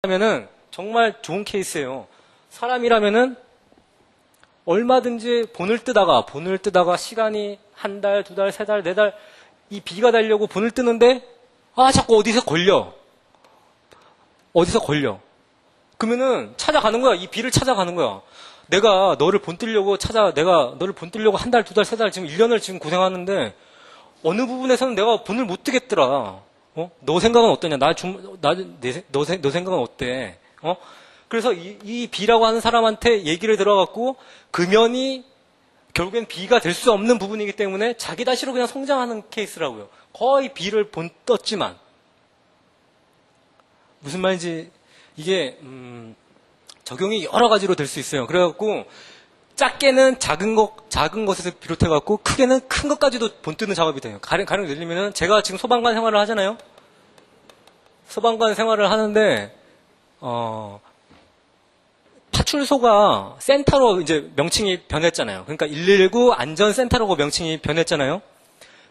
하면은 정말 좋은 케이스예요. 사람이라면은 얼마든지 본을 뜨다가 시간이 한 달, 두 달, 세 달, 네 달 이 비가 달려고 본을 뜨는데 자꾸 어디서 걸려. 그러면은 찾아가는 거야. 이 비를 찾아가는 거야. 내가 너를 본뜨려고 한 달, 두 달, 세 달 지금 1년을 지금 고생하는데 어느 부분에서는 내가 본을 못 뜨겠더라. 너 생각은 어떠냐? 너 생각은 어때? 그래서 이 B라고 하는 사람한테 얘기를 들어갖고 금연이 결국엔 B가 될 수 없는 부분이기 때문에 자기 다시로 그냥 성장하는 케이스라고요. 거의 B를 본떴지만. 무슨 말인지 이게 적용이 여러 가지로 될 수 있어요. 그래갖고 작게는 작은 것에서 비롯해갖고 크게는 큰 것까지도 본뜨는 작업이 돼요. 가령 예를 들면은 제가 지금 소방관 생활을 하잖아요. 소방관 생활을 하는데 파출소가 센터로 이제 명칭이 변했잖아요. 그러니까 119 안전센터라고 명칭이 변했잖아요.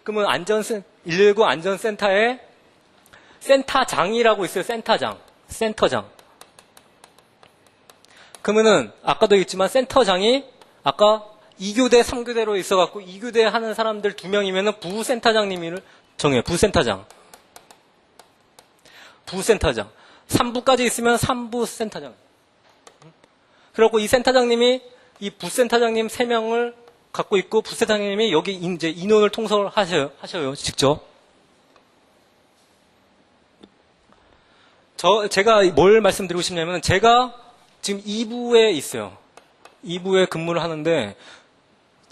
그러면 119 안전센터에 센터장이라고 있어요. 센터장. 그러면은 아까도 얘기했지만 센터장이 아까 2교대, 3교대로 있어갖고 2교대 하는 사람들 2명이면은 부센터장님을 정해요. 부센터장. 3부까지 있으면 3부 센터장. 그래갖고 이 센터장님이 이 부센터장님 3명을 갖고 있고 부센터장님이 여기 이제 인원을 통솔하셔요. 직접. 제가 뭘 말씀드리고 싶냐면 제가 지금 2부에 있어요. 2부에 근무를 하는데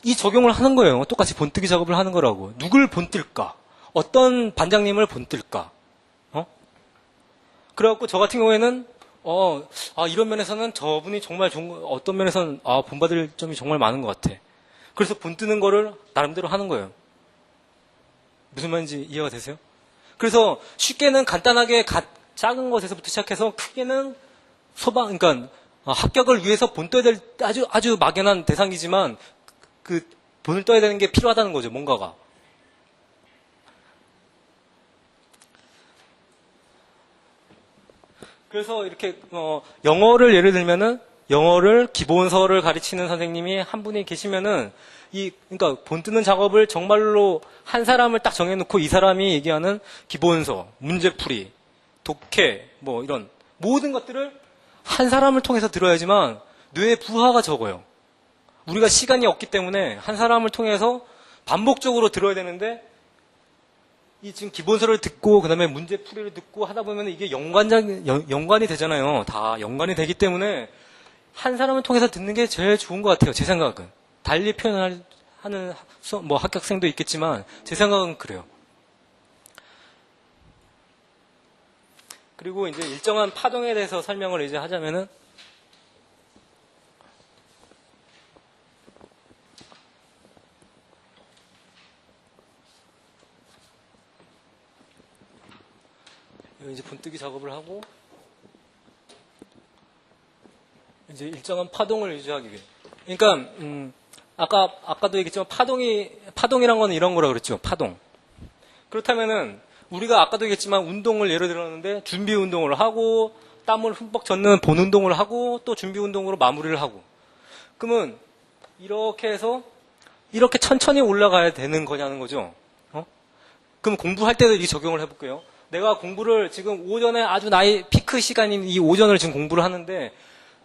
이 적용을 하는 거예요. 똑같이 본뜨기 작업을 하는 거라고. 누굴 본뜰까? 어떤 반장님을 본뜰까? 그래갖고 저 같은 경우에는 이런 면에서는 저분이 정말 좋은 거, 어떤 면에서는 본받을 점이 정말 많은 것 같아. 그래서 본뜨는 거를 나름대로 하는 거예요. 무슨 말인지 이해가 되세요? 그래서 쉽게는 간단하게 작은 것에서부터 시작해서 크게는 그러니까 합격을 위해서 본 떠야 될 아주 막연한 대상이지만 그 본을 떠야 되는 게 필요하다는 거죠. 뭔가가. 그래서 이렇게 영어를 예를 들면은 영어를 기본서를 가르치는 선생님이 한 분이 계시면은 그러니까 본 뜨는 작업을 정말로 한 사람을 딱 정해놓고 이 사람이 얘기하는 기본서, 문제풀이, 독해, 뭐 이런 모든 것들을 한 사람을 통해서 들어야지만 뇌의 부하가 적어요. 우리가 시간이 없기 때문에 한 사람을 통해서 반복적으로 들어야 되는데 이 지금 기본서를 듣고 그다음에 문제풀이를 듣고 하다 보면 이게 연관이 되잖아요. 다 연관이 되기 때문에 한 사람을 통해서 듣는 게 제일 좋은 것 같아요. 제 생각은. 달리 표현하는 뭐 합격생도 있겠지만 제 생각은 그래요. 그리고 이제 일정한 파동에 대해서 설명을 이제 하자면은 이제 본뜨기 작업을 하고 이제 일정한 파동을 유지하기 위해. 그러니까 아까도 얘기했지만 파동이란 건 이런 거라 그랬죠. 파동. 그렇다면은 우리가 아까도 얘기했지만 운동을 예를 들었는데 준비 운동을 하고 땀을 흠뻑 젖는 본 운동을 하고 또 준비 운동으로 마무리를 하고 그러면 이렇게 해서 이렇게 천천히 올라가야 되는 거냐는 거죠. 그럼 공부할 때도 이 적용을 해볼게요. 내가 공부를 지금 오전에 아주 나의 피크 시간인 이 오전을 지금 공부를 하는데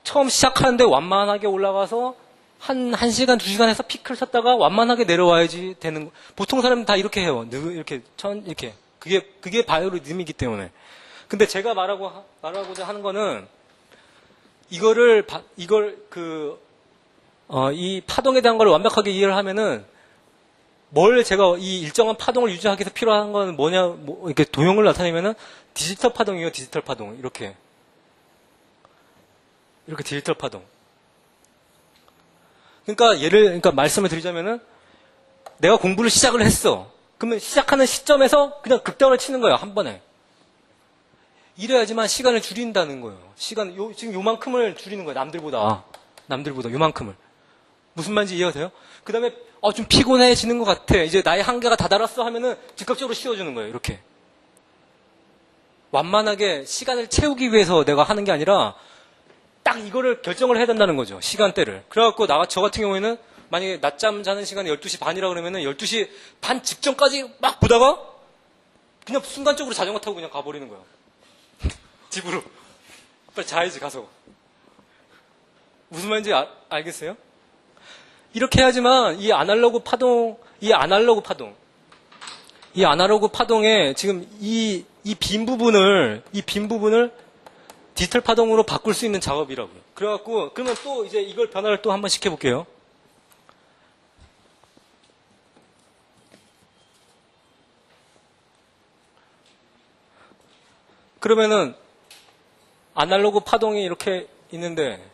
처음 시작하는데 완만하게 올라가서 한 1시간, 2시간 해서 피크를 쳤다가 완만하게 내려와야지 되는 보통 사람은 다 이렇게 해요. 이렇게 그게 바이오 리듬이기 때문에. 근데 제가 말하고자 하는 거는 이 파동에 대한 걸 완벽하게 이해를 하면은 제가 이 일정한 파동을 유지하기 위해서 필요한 건 뭐냐, 이렇게 도형을 나타내면은 디지털 파동이에요, 디지털 파동. 이렇게 디지털 파동. 그러니까 말씀을 드리자면은 내가 공부를 시작을 했어. 그러면 시작하는 시점에서 그냥 극단을 치는 거예요, 한 번에. 이래야지만 시간을 줄인다는 거예요. 지금 요만큼을 줄이는 거예요, 남들보다 요만큼을. 무슨 말인지 이해가 돼요? 그 다음에, 좀 피곤해지는 것 같아. 이제 나의 한계가 다다랐어 하면은 즉각적으로 쉬어주는 거예요, 이렇게. 완만하게 시간을 채우기 위해서 내가 하는 게 아니라 딱 이거를 결정을 해야 된다는 거죠. 시간대를. 그래갖고 저 같은 경우에는 만약에 낮잠 자는 시간이 12시 반이라 그러면은 12시 반 직전까지 막 보다가 그냥 순간적으로 자전거 타고 그냥 가버리는 거야. 집으로. 빨리 자야지, 가서. 무슨 말인지 알겠어요? 이렇게 해야지만 이 아날로그 파동에 지금 이 빈 부분을 디지털 파동으로 바꿀 수 있는 작업이라고요. 그래갖고, 그러면 또 이제 이걸 변화를 또 한번 시켜볼게요. 그러면은, 아날로그 파동이 이렇게 있는데,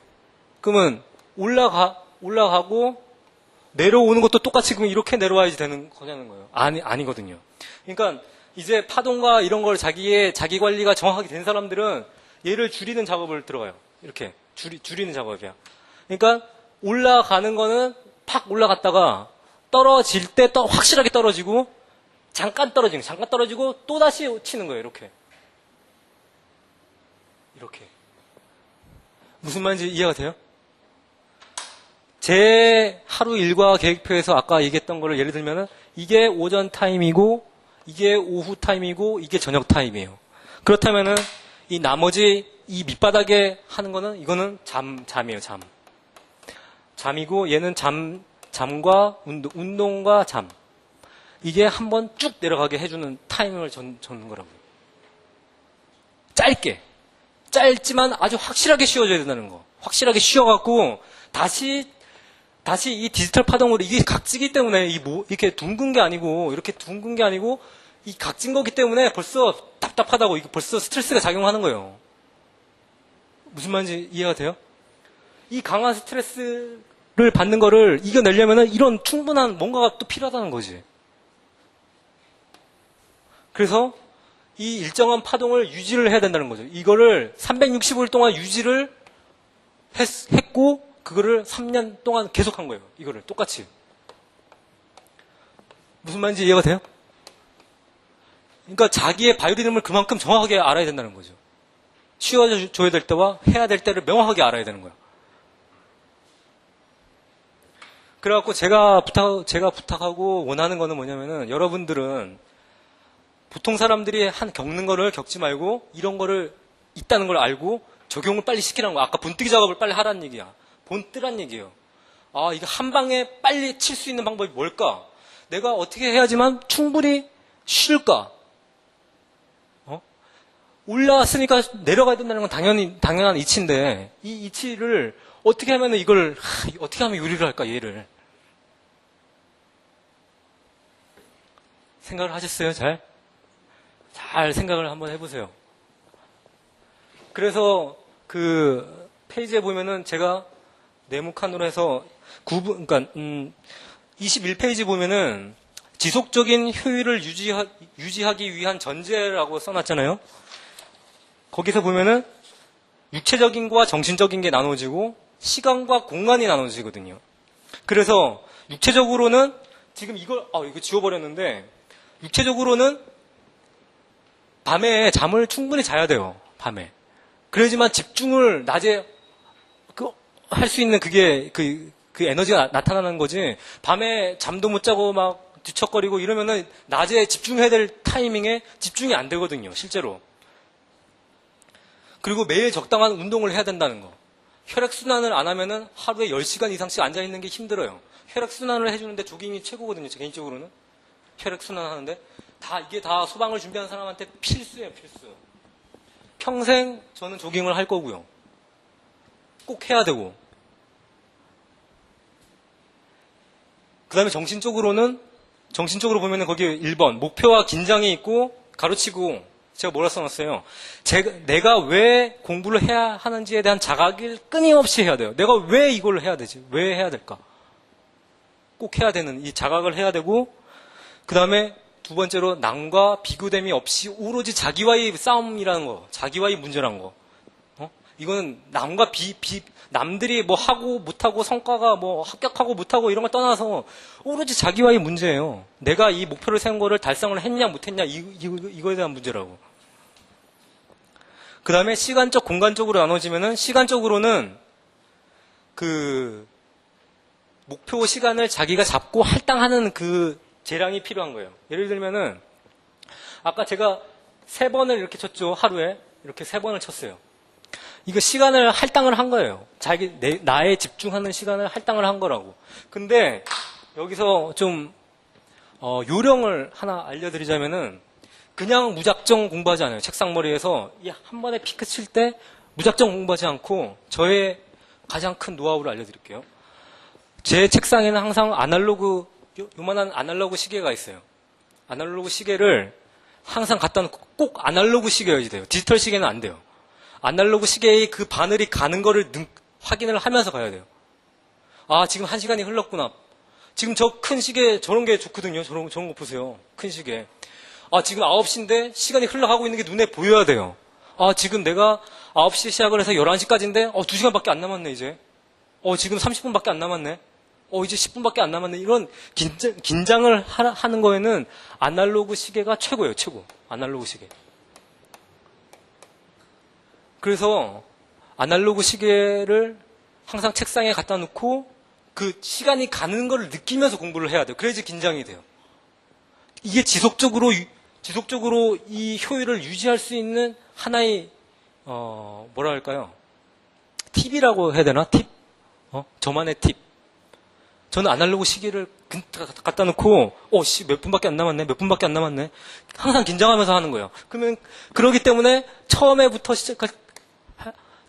그러면 올라가고, 내려오는 것도 똑같이 그럼 이렇게 내려와야지 되는 거냐는 거예요. 아니거든요. 그러니까, 이제 파동과 이런 걸 자기 관리가 정확하게 된 사람들은 얘를 줄이는 작업을 들어가요. 이렇게. 줄이는 작업이야. 그러니까, 올라가는 거는 팍 올라갔다가, 떨어질 때 확실하게 떨어지고, 잠깐 떨어지고, 또다시 치는 거예요. 이렇게. 무슨 말인지 이해가 돼요? 제 하루 일과 계획표에서 아까 얘기했던 거를 예를 들면은 이게 오전 타임이고 이게 오후 타임이고 이게 저녁 타임이에요. 그렇다면은 이 나머지 이 밑바닥에 하는 거는 이거는 잠이에요. 잠이고 얘는 잠과 운동과 잠. 이게 한번 쭉 내려가게 해주는 타이밍을 젓는 거라고요. 짧지만 아주 확실하게 쉬어줘야 된다는 거. 확실하게 쉬어갖고 다시 이 디지털 파동으로 이게 각지기 때문에 이렇게 둥근 게 아니고 이 각진 거기 때문에 벌써 답답하다고 이거 벌써 스트레스가 작용하는 거예요. 무슨 말인지 이해가 돼요? 이 강한 스트레스를 받는 거를 이겨내려면은 이런 충분한 뭔가가 또 필요하다는 거지. 그래서 이 일정한 파동을 유지를 해야 된다는 거죠. 이거를 365일 동안 유지를 했고 그거를 3년 동안 계속한 거예요. 이거를 똑같이. 무슨 말인지 이해가 돼요? 그러니까 자기의 바이오리듬을 그만큼 정확하게 알아야 된다는 거죠. 쉬어줘야 될 때와 해야 될 때를 명확하게 알아야 되는 거야. 그래갖고 제가 부탁하고 원하는 거는 뭐냐면은 여러분들은 보통 사람들이 겪는 거를 겪지 말고 이런 거를 있다는 걸 알고 적용을 빨리 시키라는 거야. 아까 본뜨기 작업을 빨리 하라는 얘기야. 본뜨란 얘기예요. 이거 한 방에 빨리 칠 수 있는 방법이 뭘까? 내가 어떻게 해야지만 충분히 쉴까? 올라왔으니까 내려가야 된다는 건 당연한 이치인데 이 이치를 어떻게 하면 어떻게 하면 요리를 할까? 얘를 생각을 하셨어요? 잘 생각을 한번 해보세요. 그래서 그 페이지에 보면은 제가 네모칸으로 해서 21페이지 보면은 지속적인 효율을 유지하기 위한 전제라고 써놨잖아요. 거기서 보면은 육체적인 거와 정신적인 게 나눠지고 시간과 공간이 나눠지거든요. 그래서 육체적으로는 지금 이거 지워버렸는데 육체적으로는 밤에 잠을 충분히 자야 돼요. 밤에. 그래야지만 집중을 낮에 할 수 있는 그게 그 에너지가 나타나는 거지. 밤에 잠도 못 자고 막 뒤척거리고 이러면은 낮에 집중해야 될 타이밍에 집중이 안 되거든요. 실제로. 그리고 매일 적당한 운동을 해야 된다는 거. 혈액순환을 안 하면은 하루에 10시간 이상씩 앉아있는 게 힘들어요. 혈액순환을 해주는데 조깅이 최고거든요. 개인적으로는. 혈액순환 하는데. 이게 다 소방을 준비하는 사람한테 필수예요, 필수. 평생 저는 조깅을 할 거고요. 꼭 해야 되고. 그 다음에 정신적으로 보면은 거기 1번, 목표와 긴장이 있고, 가로치고, 제가 뭐라 써놨어요? 내가 왜 공부를 해야 하는지에 대한 자각을 끊임없이 해야 돼요. 내가 왜 이걸 해야 되지? 왜 해야 될까? 꼭 해야 되는 이 자각을 해야 되고, 그 다음에 두 번째로 남과 비교됨이 없이 오로지 자기와의 싸움이라는 거, 자기와의 문제라는 거. 이거는 남들이 뭐 하고 못하고 성과가 뭐 합격하고 못하고 이런 걸 떠나서 오로지 자기와의 문제예요. 내가 이 목표를 세운 거를 달성을 했냐 못했냐 이거에 대한 문제라고. 그 다음에 시간적, 공간적으로 나눠지면은 시간적으로는 그 목표 시간을 자기가 잡고 할당하는 그 재량이 필요한 거예요. 예를 들면은 아까 제가 3번을 이렇게 쳤죠. 하루에 이렇게 3번을 쳤어요. 이거 시간을 할당을 한 거예요. 나에 집중하는 시간을 할당을 한 거라고. 근데 여기서 좀 요령을 하나 알려드리자면은 그냥 무작정 공부하지 않아요. 책상머리에서 한 번에 피크 칠 때 무작정 공부하지 않고 저의 가장 큰 노하우를 알려드릴게요. 제 책상에는 항상 요만한 아날로그 시계가 있어요. 아날로그 시계를 항상 갖다 놓고 꼭 아날로그 시계여야 돼요. 디지털 시계는 안 돼요. 아날로그 시계의 그 바늘이 가는 거를 확인을 하면서 가야 돼요. 아, 지금 1시간이 흘렀구나. 지금 저 큰 시계 저런 게 좋거든요. 저런 거 보세요. 큰 시계. 아, 지금 9시인데 시간이 흘러가고 있는 게 눈에 보여야 돼요. 아, 지금 내가 9시 시작을 해서 11시까지인데 2시간밖에 안 남았네 이제. 지금 30분밖에 안 남았네. 이제 10분밖에 안 남았네. 이런 긴장을 하는 거에는 아날로그 시계가 최고예요. 최고. 아날로그 시계. 그래서 아날로그 시계를 항상 책상에 갖다 놓고 그 시간이 가는 걸 느끼면서 공부를 해야 돼요. 그래야지 긴장이 돼요. 이게 지속적으로 이 효율을 유지할 수 있는 하나의 뭐라 할까요? 팁이라고 해야 되나? 팁? 저만의 팁. 저는 아날로그 시계를 갖다 놓고 몇 분밖에 안 남았네. 몇 분밖에 안 남았네. 항상 긴장하면서 하는 거예요. 그러기 때문에 처음에부터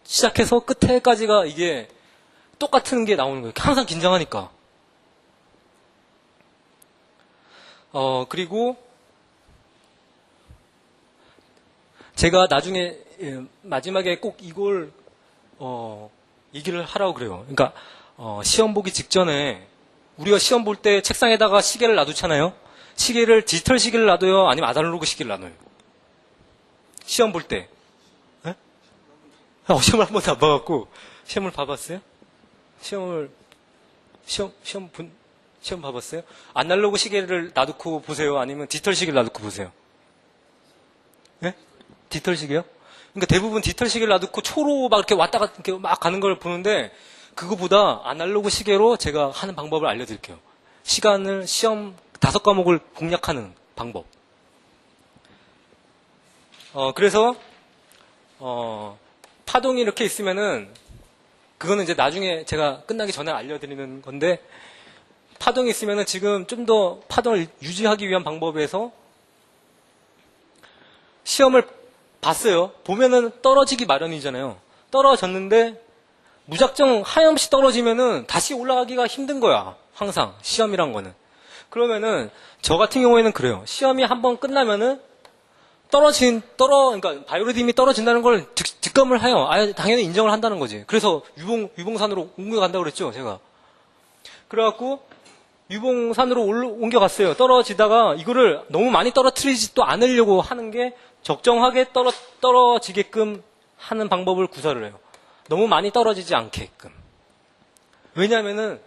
시작해서 끝에까지가 이게 똑같은 게 나오는 거예요. 항상 긴장하니까. 그리고 제가 나중에 마지막에 꼭 이걸 얘기를 하라고 그래요. 그러니까 시험 보기 직전에 우리가 시험 볼 때 책상에다가 시계를 놔두잖아요. 디지털 시계를 놔둬요? 아니면 아날로그 시계를 놔둬요? 시험 볼 때. 네? 시험을 한 번도 안 봐갖고 시험을 봐봤어요? 시험 봐봤어요? 아날로그 시계를 놔두고 보세요? 아니면 디지털 시계를 놔두고 보세요? 네? 디지털 시계요? 그러니까 대부분 디지털 시계를 놔두고 초로 막 이렇게 왔다 갔다 이렇게 막 가는 걸 보는데 그거보다 아날로그 시계로 제가 하는 방법을 알려드릴게요. 시험 5과목을 공략하는 방법. 그래서 파동이 이렇게 있으면은 그거는 이제 나중에 제가 끝나기 전에 알려드리는 건데 파동이 있으면은 지금 좀 더 파동을 유지하기 위한 방법에서 시험을 봤어요. 보면은 떨어지기 마련이잖아요. 떨어졌는데 무작정 하염없이 떨어지면은 다시 올라가기가 힘든 거야. 항상 시험이란 거는. 그러면은 저 같은 경우에는 그래요. 시험이 한번 끝나면은 그러니까 바이오리듬이 떨어진다는 걸 직감을 해요. 당연히 인정을 한다는 거지. 그래서 유봉산으로 옮겨간다고 그랬죠, 제가. 그래갖고 유봉산으로 옮겨갔어요. 떨어지다가 이거를 너무 많이 떨어뜨리지 또 않으려고 하는 게 적정하게 떨어지게끔 하는 방법을 구사를 해요. 너무 많이 떨어지지 않게끔. 왜냐면은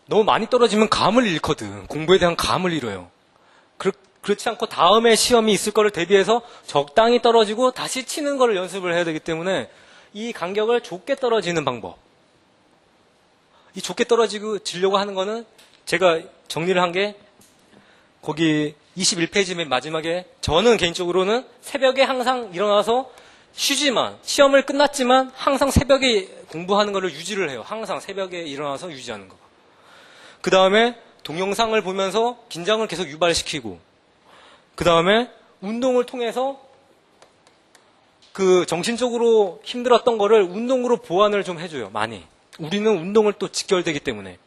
너무 많이 떨어지면 감을 잃거든. 공부에 대한 감을 잃어요. 그렇지 않고 다음에 시험이 있을 거를 대비해서 적당히 떨어지고 다시 치는 거를 연습을 해야 되기 때문에 이 간격을 좁게 떨어지는 방법. 이 좁게 떨어지려고 하는 거는 제가 정리를 한 게 거기 21페이지 맨 마지막에 저는 개인적으로는 새벽에 항상 일어나서 쉬지만 시험을 끝났지만 항상 새벽에 공부하는 거를 유지를 해요. 항상 새벽에 일어나서 유지하는 거. 그 다음에 동영상을 보면서 긴장을 계속 유발시키고 그 다음에 운동을 통해서 그 정신적으로 힘들었던 거를 운동으로 보완을 좀 해줘요. 많이. 우리는 운동을 또 직결되기 때문에.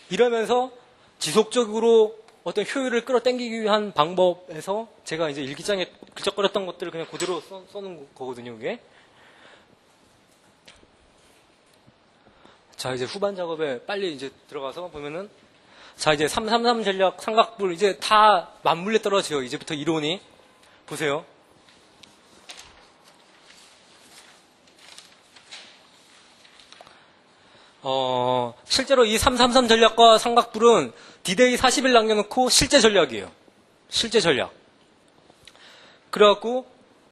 이러면서 지속적으로 어떤 효율을 끌어당기기 위한 방법에서 제가 이제 일기장에 글적거렸던 것들을 그냥 그대로 써놓은 거거든요, 이게. 자, 이제 후반 작업에 빨리 이제 들어가서 보면은 자, 이제 333 전략 삼각불 이제 다 맞물려 떨어져요. 이제부터 이론이. 보세요. 실제로 이 333 전략과 삼각불은 D-Day 40일 남겨놓고 실제 전략이에요. 실제 전략. 그래갖고